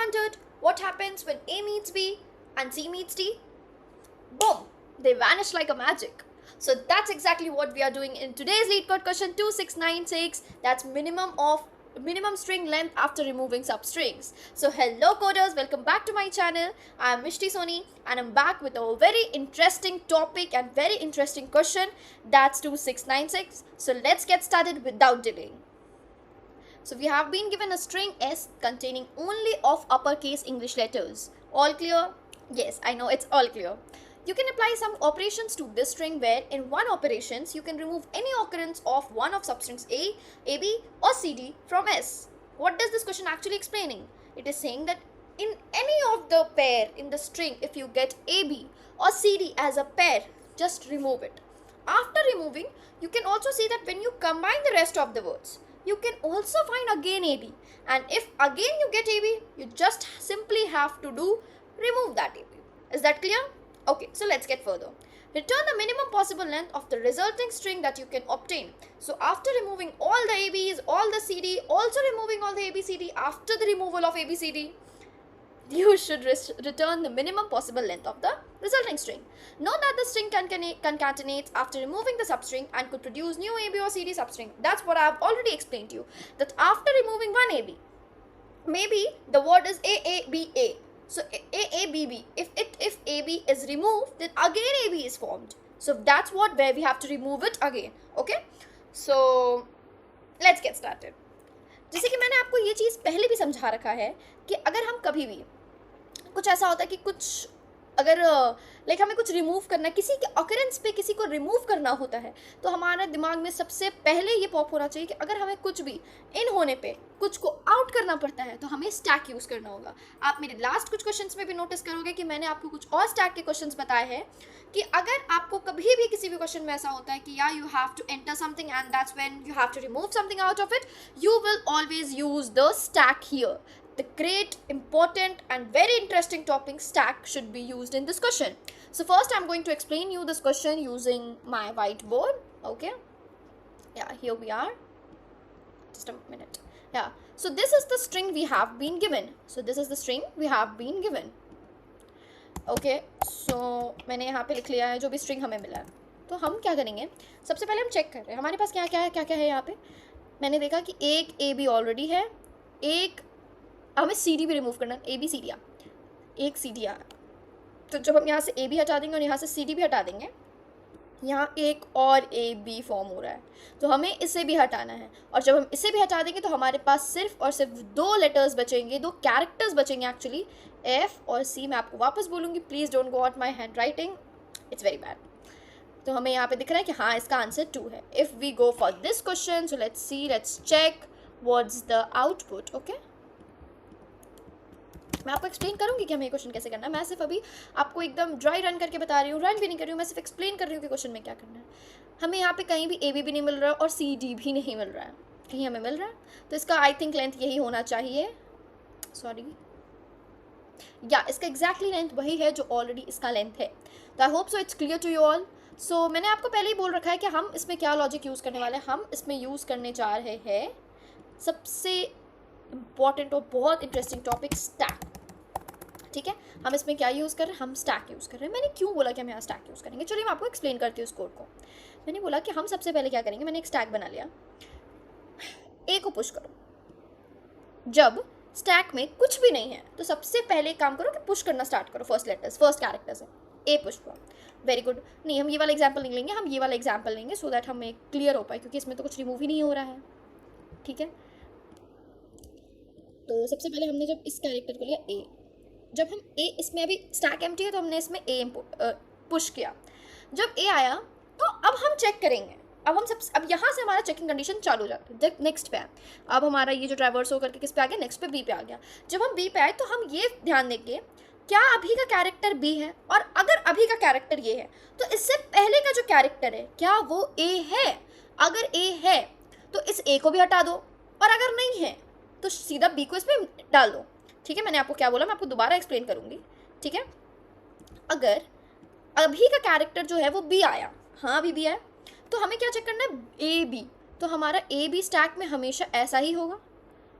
wondered what happens when A meets B and C meets D? Boom! They vanish like a magic. So that's exactly what we are doing in today's lead code question 2696. That's minimum string length after removing substrings. So hello coders, welcome back to my channel. I am Mishti Soni and I'm back with a very interesting topic and very interesting question. That's 2696. So let's get started without delaying. So we have been given a string S containing only of uppercase English letters. All clear? Yes, I know it's all clear. You can apply some operations to this string where in one operations you can remove any occurrence of one of substrings A, AB or CD from S. What does this question actually explaining? It is saying that in any of the pair in the string, if you get AB or CD as a pair, just remove it. After removing, you can also see that when you combine the rest of the words, you can also find again AB, and if again you get AB, you just simply have to remove that AB. Is that clear? Okay, so let's get further. Return the minimum possible length of the resulting string that you can obtain. So after removing all the ABs, all the CD, also removing all the ABCD, after the removal of ABCD, you should return the minimum possible length of the resulting string. Note that the string concatenates after removing the substring and could produce new AB or CD substring. That's what I have already explained to you. That after removing one AB, maybe the word is AABA. So AABB. If AB is removed, then again AB is formed. So that's where we have to remove it again. Okay. So let's get started. जैसे कि मैंने आपको ये चीज़ पहले भी समझा रखा है कि अगर हम कभी भी कुछ ऐसा होता है कि कुछ अगर हमें कुछ रिमूव करना है, किसी के ऑकरेंस पे किसी को रिमूव करना होता है, तो हमारे दिमाग में सबसे पहले ये पॉप होना चाहिए कि अगर हमें कुछ भी इन होने पे कुछ को आउट करना पड़ता है तो हमें स्टैक यूज़ करना होगा. आप मेरे लास्ट कुछ क्वेश्चंस में भी नोटिस करोगे कि मैंने आपको कुछ और स्टैक के क्वेश्चंस बताए हैं कि अगर आपको कभी भी किसी भी क्वेश्चन में ऐसा होता है कि या you have to enter something and that's when you have to remove something out of it, you will always use the stack here. The great, important and very interesting topic stack should be used in this question. So first I'm going to explain you this question using my whiteboard. Okay. Yeah, here we are. Just a minute. Yeah. So this is the string we have been given. Okay. So मैंने यहाँ पे लिख लिया है जो भी string हमें मिला है. तो हम क्या करेंगे? सबसे पहले हम चेक कर रहे हैं हमारे पास क्या क्या है यहाँ पे. मैंने देखा कि एक AB ऑलरेडी है, एक हमें CD भी रिमूव करना है. AB CD एक CD आ, तो जब हम यहाँ से AB हटा देंगे और यहाँ से CD भी हटा देंगे, यहाँ एक और AB फॉर्म हो रहा है, तो हमें इसे भी हटाना है. और जब हम इसे भी हटा देंगे तो हमारे पास सिर्फ और सिर्फ दो लेटर्स बचेंगे, दो कैरेक्टर्स बचेंगे एक्चुअली, F और C. मैं आपको वापस बोलूँगी, please don't go out my hand writing, it's very bad. तो हमें यहाँ पे दिख रहा है कि हाँ इसका आंसर 2 है. If we go for this question, so let's check what's the output. Okay, मैं आपको एक्सप्लेन करूँगी कि हमें क्वेश्चन कैसे करना है. मैं सिर्फ अभी आपको एकदम ड्राई रन करके बता रही हूँ, रन भी नहीं कर रही हूँ, मैं सिर्फ एक्सप्लेन कर रही हूँ कि क्वेश्चन में क्या करना है. हमें यहाँ पे कहीं भी AB भी नहीं मिल रहा है और CD भी नहीं मिल रहा है, कहीं हमें मिल रहा है. तो इसका आई थिंक लेंथ यही होना चाहिए. सॉरी या इसका एग्जैक्टली लेंथ वही है जो ऑलरेडी इसका लेंथ है. तो I hope so it's clear to you all. So मैंने आपको पहले ही बोल रखा है कि हम इसमें क्या लॉजिक यूज़ करने वाले हैं. हम इसमें यूज़ करने जा रहे हैं सबसे इम्पॉर्टेंट और बहुत इंटरेस्टिंग टॉपिक स्टैक. ठीक है, हम इसमें क्या यूज़ कर रहे हैं, हम स्टैक यूज़ कर रहे हैं. मैंने क्यों बोला कि हम यहाँ स्टैक यूज़ करेंगे, चलिए मैं आपको एक्सप्लेन करती हूँ उस कोड को. मैंने बोला कि हम सबसे पहले क्या करेंगे, मैंने एक स्टैक बना लिया. ए को पुश करो. जब स्टैक में कुछ भी नहीं है तो सबसे पहले काम करो कि पुश करना स्टार्ट करो. फर्स्ट कैरेक्टर से ए पुश करो. Very good. नहीं, हम ये वाला एग्जाम्पल नहीं लेंगे, हम ये वाला एग्जाम्पल लेंगे सो दैट हमें क्लियर हो पाए, क्योंकि इसमें तो कुछ रिमूव ही नहीं हो रहा है. ठीक है, तो सबसे पहले हमने जब इस कैरेक्टर को लिया ए, जब हम ए, इसमें अभी स्टैक एम्प्टी है तो हमने इसमें ए पुश किया. जब ए आया तो अब हम चेक करेंगे. अब यहाँ से हमारा चेकिंग कंडीशन चालू हो जाता है. नेक्स्ट पे आया, अब हमारा ये जो ट्रैवर्स होकर के किस पे आ गया, नेक्स्ट पे बी पे आ गया. जब हम बी पे आए तो हम ये ध्यान देंगे क्या अभी का कैरेक्टर बी है, और अगर अभी का कैरेक्टर ये है तो इससे पहले का जो कैरेक्टर है क्या वो ए है. अगर ए है तो इस ए को भी हटा दो, और अगर नहीं है तो सीधा बी को इस पर डाल दो. ठीक है, मैंने आपको क्या बोला मैं आपको दोबारा एक्सप्लेन करूँगी. ठीक है, अगर अभी का कैरेक्टर जो है वो बी आया, हाँ अभी बी आया, तो हमें क्या चेक करना है, ए बी. तो हमारा ए बी स्टैक में हमेशा ऐसा ही होगा.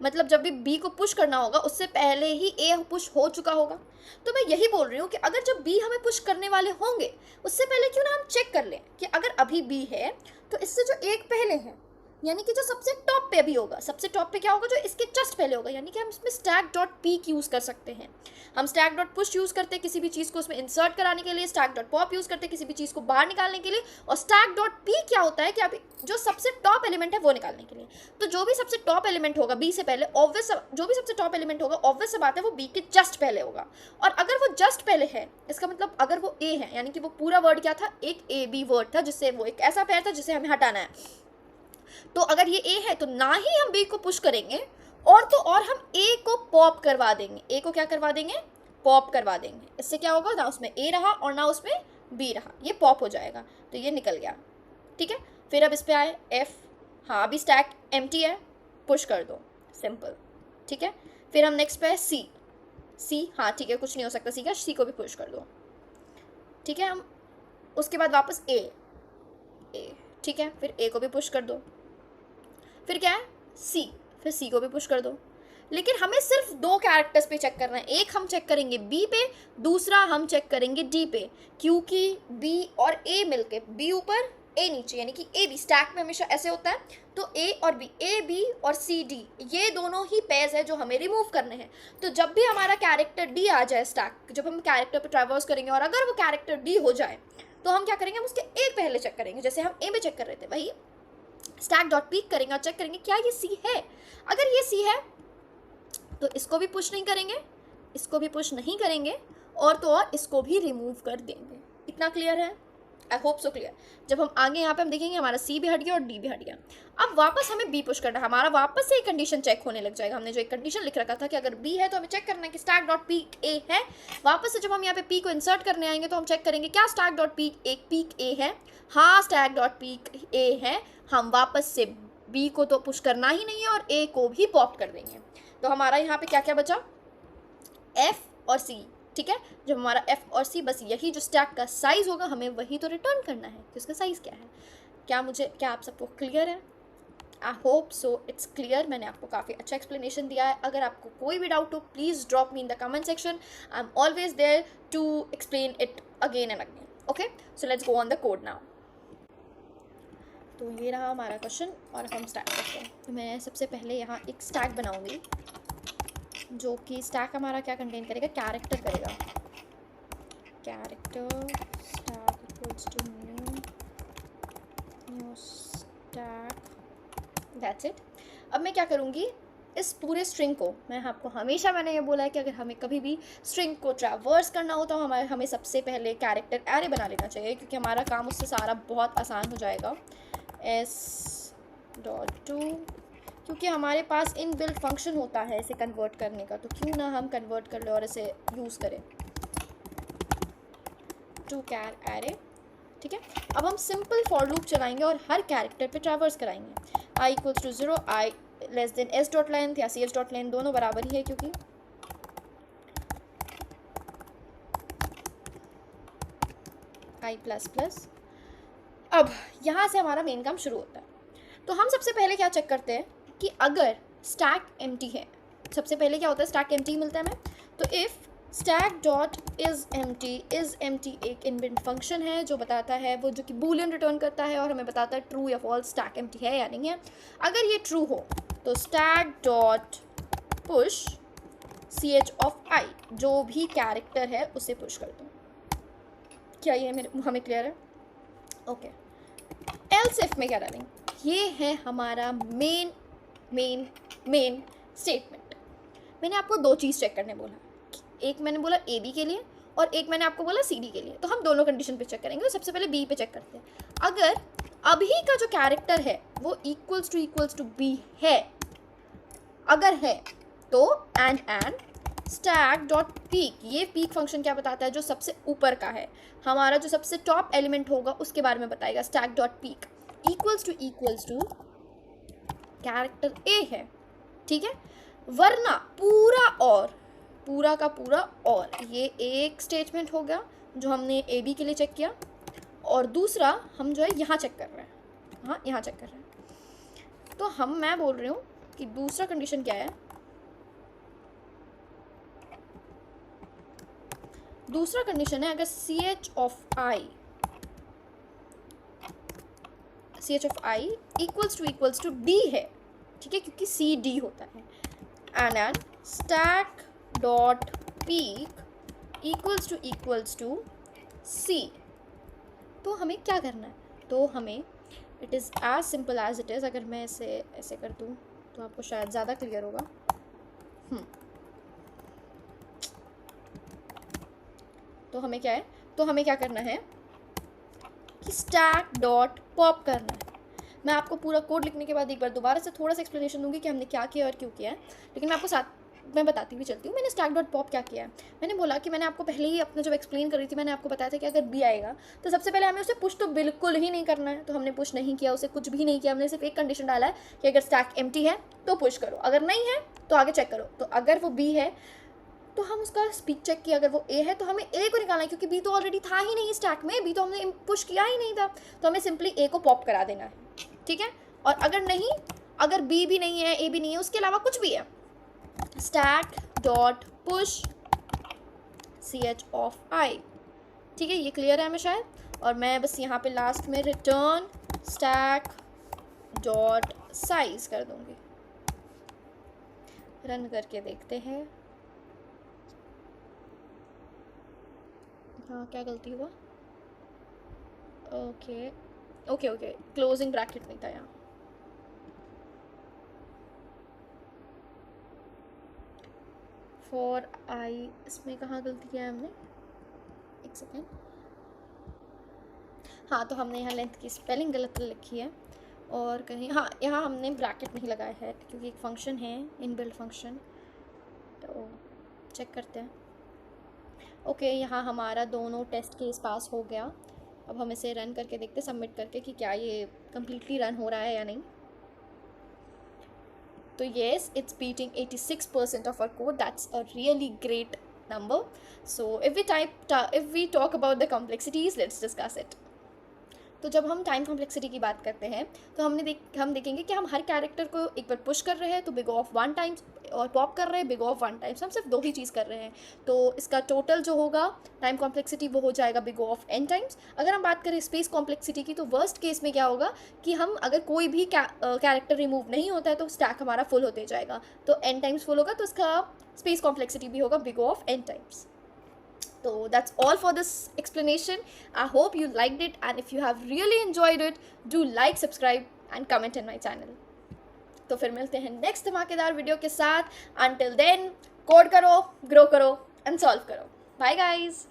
मतलब जब भी बी को पुश करना होगा उससे पहले ही ए पुश हो चुका होगा। तो मैं यही बोल रही हूँ कि अगर जब बी हमें पुश करने वाले होंगे उससे पहले क्यों ना हम चेक कर लें कि अगर अभी बी है तो इससे जो एक पहले है, यानी कि जो सबसे टॉप पे भी होगा, सबसे टॉप पे क्या होगा, जो इसके जस्ट पहले होगा, यानी कि हम इसमें स्टैक डॉट पीक यूज़ कर सकते हैं। हम स्टैक डॉट पुश यूज़ करते हैं किसी भी चीज़ को उसमें इंसर्ट कराने के लिए, स्टैक डॉट पॉप यूज़ करते हैं किसी भी चीज़ को बाहर निकालने के लिए, और स्टैक डॉट पी क्या होता है कि अभी जो सबसे टॉप एलिमेंट है वो निकालने के लिए। तो जो भी सबसे टॉप एलिमेंट होगा बी से पहले, ऑब्वियस जो भी सबसे टॉप एलिमेंट होगा ऑब्वियस से बात है वो बी के जस्ट पहले होगा। और अगर वो जस्ट पहले है इसका मतलब अगर वो ए है, यानी कि वो पूरा वर्ड क्या था, एक ए बी वर्ड था, जिससे वो एक ऐसा पेयर था जिसे हमें हटाना है। तो अगर ये ए है तो ना ही हम बी को पुश करेंगे और तो और हम ए को पॉप करवा देंगे। ए को क्या करवा देंगे, पॉप करवा देंगे। इससे क्या होगा, ना उसमें ए रहा और ना उसमें बी रहा, ये पॉप हो जाएगा, तो ये निकल गया। ठीक है, फिर अब इस पे आए एफ। हाँ अभी स्टैक एम्प्टी है, पुश कर दो, सिंपल। ठीक है, फिर हम नेक्स्ट पे है सी। सी हाँ ठीक है, कुछ नहीं हो सकता सी का, सी को भी पुश कर दो। ठीक है, हम उसके बाद वापस ए। ठीक है, फिर ए को भी पुश कर दो। फिर क्या है सी, फिर सी को भी पुश कर दो। लेकिन हमें सिर्फ दो कैरेक्टर्स पे चेक करना है, एक हम चेक करेंगे बी पे, दूसरा हम चेक करेंगे डी पे, क्योंकि बी और ए मिलके, बी ऊपर ए नीचे, यानी कि ए बी स्टैक में हमेशा ऐसे होता है। तो ए और बी, ए बी और सी डी, ये दोनों ही पेयर्स है जो हमें रिमूव करने हैं। तो जब भी हमारा कैरेक्टर डी आ जाए स्टैक, जब हम कैरेक्टर पे ट्रैवर्स करेंगे और अगर वो कैरेक्टर डी हो जाए तो हम क्या करेंगे, हम उसके एक पहले चेक करेंगे, जैसे हम ए में चेक कर रहे थे वही स्टैक डॉट पीक करेंगे और चेक करेंगे क्या ये सी है। अगर ये सी है तो इसको भी पुश नहीं करेंगे, इसको भी पुश नहीं करेंगे, और तो और इसको भी रिमूव कर देंगे। इतना क्लियर है? आई होप सो क्लियर। जब हम आगे यहाँ पे हम देखेंगे हमारा सी भी हट गया और डी भी हट गया। अब वापस हमें बी पुश करना है, हमारा वापस से एक कंडीशन चेक होने लग जाएगा। हमने जो एक कंडीशन लिख रखा था कि अगर बी है तो हमें चेक करना है कि स्टैक डॉट पीक ए है। वापस से जब हम यहाँ पे पी को इंसर्ट करने आएंगे तो हम चेक करेंगे क्या स्टैक डॉट पीक ए है। हाँ स्टैक डॉट पीक ए है। हम वापस से बी को तो पुश करना ही नहीं है और ए को भी पॉप कर देंगे। तो हमारा यहाँ पे क्या क्या बचा, एफ और सी। ठीक है, जब हमारा एफ और सी, बस यही जो स्टैक का साइज होगा हमें वही तो रिटर्न करना है कि उसका साइज क्या है। क्या आप सबको क्लियर है? आई होप सो इट्स क्लियर। मैंने आपको काफ़ी अच्छा एक्सप्लेनेशन दिया है। अगर आपको कोई भी डाउट हो please drop me in the comment section. I am always there to explain it again and again. Okay, so let's go on the code now. तो ये रहा हमारा क्वेश्चन और हम स्टार्ट करते हैं। तो मैं सबसे पहले यहाँ एक स्टैक बनाऊंगी, जो कि स्टैक हमारा क्या कंटेन करेगा, कैरेक्टर करेगा। Character stack equals to new stack, that's it. अब मैं क्या करूँगी, इस पूरे स्ट्रिंग को, मैं आपको हमेशा मैंने ये बोला है कि अगर हमें कभी भी स्ट्रिंग को ट्रैवर्स करना हो तो हमें सबसे पहले कैरेक्टर एरे बना लेना चाहिए, क्योंकि हमारा काम उससे सारा बहुत आसान हो जाएगा। s.to, क्योंकि हमारे पास इन बिल्ट फंक्शन होता है इसे कन्वर्ट करने का, तो क्यों ना हम कन्वर्ट कर ले और इसे यूज़ करें, टू कैर एरे। ठीक है, अब हम सिंपल फॉर लूप चलाएंगे और हर कैरेक्टर पे ट्रैवर्स कराएंगे। i equals to 0, i less than s dot length या cs डॉट लेंथ, दोनों बराबर ही है क्योंकि i प्लस प्लस। अब यहाँ से हमारा मेन काम शुरू होता है। तो हम सबसे पहले क्या चेक करते हैं कि अगर स्टैक एम्प्टी है, सबसे पहले क्या होता है, स्टैक एम्प्टी मिलता है हमें। तो if stack dot is empty एक इनबिल्ट फंक्शन है जो बताता है, वो जो कि बूलियन रिटर्न करता है और हमें बताता है ट्रू या फॉल्स स्टैक एम्प्टी है या नहीं है। अगर ये ट्रू हो तो stack dot push ch of i, जो भी कैरेक्टर है उसे पुश कर दो। क्या ये हमें क्लियर है? ओके, एल्स इफ में क्या डालेंगे, ये है हमारा मेन स्टेटमेंट। मैंने आपको दो चीज़ चेक करने बोला, एक मैंने बोला ए बी के लिए और एक मैंने आपको बोला सी डी के लिए। तो हम दोनों कंडीशन पे चेक करेंगे। तो सबसे पहले बी पे चेक करते हैं। अगर अभी का जो कैरेक्टर है वो इक्वल्स टू बी है, अगर है तो एंड स्टैक डॉट पीक, ये पीक फंक्शन क्या बताता है, जो सबसे ऊपर का है, हमारा जो सबसे टॉप एलिमेंट होगा उसके बारे में बताएगा। Stack dot peek equals to character A है। ठीक है, वरना पूरा का पूरा और, ये एक स्टेटमेंट हो गया जो हमने ए बी के लिए चेक किया, और दूसरा हम जो है यहाँ चेक कर रहे हैं, हाँ यहाँ चेक कर रहे हैं। तो मैं बोल रही हूँ कि दूसरा कंडीशन क्या है। दूसरा कंडीशन है अगर ch of i equals to d है, ठीक है, क्योंकि c d होता है, and stack dot peek equals to c, तो हमें क्या करना है। तो हमें it is as simple as it is. अगर मैं इसे ऐसे कर दूँ तो आपको शायद ज़्यादा क्लियर होगा। तो हमें क्या है, तो हमें क्या करना है कि स्टैक डॉट पॉप करना है। मैं आपको पूरा कोड लिखने के बाद एक बार दोबारा से थोड़ा सा एक्सप्लेनेशन दूंगी कि हमने क्या किया और क्यों किया है, लेकिन मैं आपको साथ मैं बताती हुई चलती हूँ। मैंने स्टैक डॉट पॉप क्या किया है, मैंने बोला कि मैंने आपको पहले ही अपना जब एक्सप्लेन कर रही थी मैंने आपको बताया था कि अगर बी आएगा तो सबसे पहले हमें उसे पुश तो बिल्कुल ही नहीं करना है। तो हमने पुश नहीं किया, उसे कुछ भी नहीं किया, हमने सिर्फ एक कंडीशन डाला है कि अगर स्टैक एम्प्टी है तो पुश करो, अगर नहीं है तो आगे चेक करो। तो अगर वो बी है तो हम उसका स्पीड चेक किया, अगर वो ए है तो हमें ए को निकालना है, क्योंकि बी तो ऑलरेडी था ही नहीं स्टैक में, बी तो हमने पुश किया ही नहीं था, तो हमें सिंपली ए को पॉप करा देना है, ठीक है। और अगर नहीं, अगर बी भी नहीं है ए भी नहीं है, उसके अलावा कुछ भी है, stack dot push ch of i, ठीक है, ये क्लियर है हमें शायद। और मैं बस यहाँ पे लास्ट में रिटर्न स्टैक डॉट साइज कर दूंगी। रन करके देखते हैं। हाँ, क्या गलती हुआ। Okay okay okay, closing bracket नहीं था यहाँ। फॉर आई, इसमें कहाँ गलती किया है हमने, एक सेकेंड। हाँ, तो हमने यहाँ लेंथ की स्पेलिंग गलत लिखी है, और कहीं हाँ यहाँ हमने ब्रैकेट नहीं लगाया है क्योंकि एक फंक्शन है इनबिल्ट फंक्शन, तो चेक करते हैं। ओके, यहाँ हमारा दोनों टेस्ट केस पास हो गया। अब हम इसे रन करके देखते, सबमिट करके, कि क्या ये कम्प्लीटली रन हो रहा है या नहीं। तो yes, it's beating 86% of our code. That's a really great number. So if we talk about the complexities, let's discuss it. तो जब हम टाइम कॉम्प्लेक्सिटी की बात करते हैं तो हम देखेंगे कि हम हर कैरेक्टर को एक बार पुश कर रहे हैं तो बिग ऑफ 1 टाइम्स, और पॉप कर रहे हैं बिग ऑफ 1 टाइम्स। हम सिर्फ 2 ही चीज़ कर रहे हैं, तो इसका टोटल जो होगा टाइम कॉम्प्लेक्सिटी वो हो जाएगा बिग ऑफ n टाइम्स। अगर हम बात करें स्पेस कॉम्प्लेक्सिटी की, तो वर्स्ट केस में क्या होगा कि हम अगर कोई भी कैरेक्टर रिमूव नहीं होता है तो स्टैक हमारा फुल होते जाएगा, तो n टाइम्स फुल होगा, तो इसका स्पेस कॉम्प्लेक्सिटी भी होगा big of n times. So that's all for this explanation. I hope you liked it, and if you have really enjoyed it, do like, subscribe and comment in my channel. तो फिर मिलते हैं next धमाकेदार video के साथ। Until then, code करो, grow करो and solve करो। Bye guys.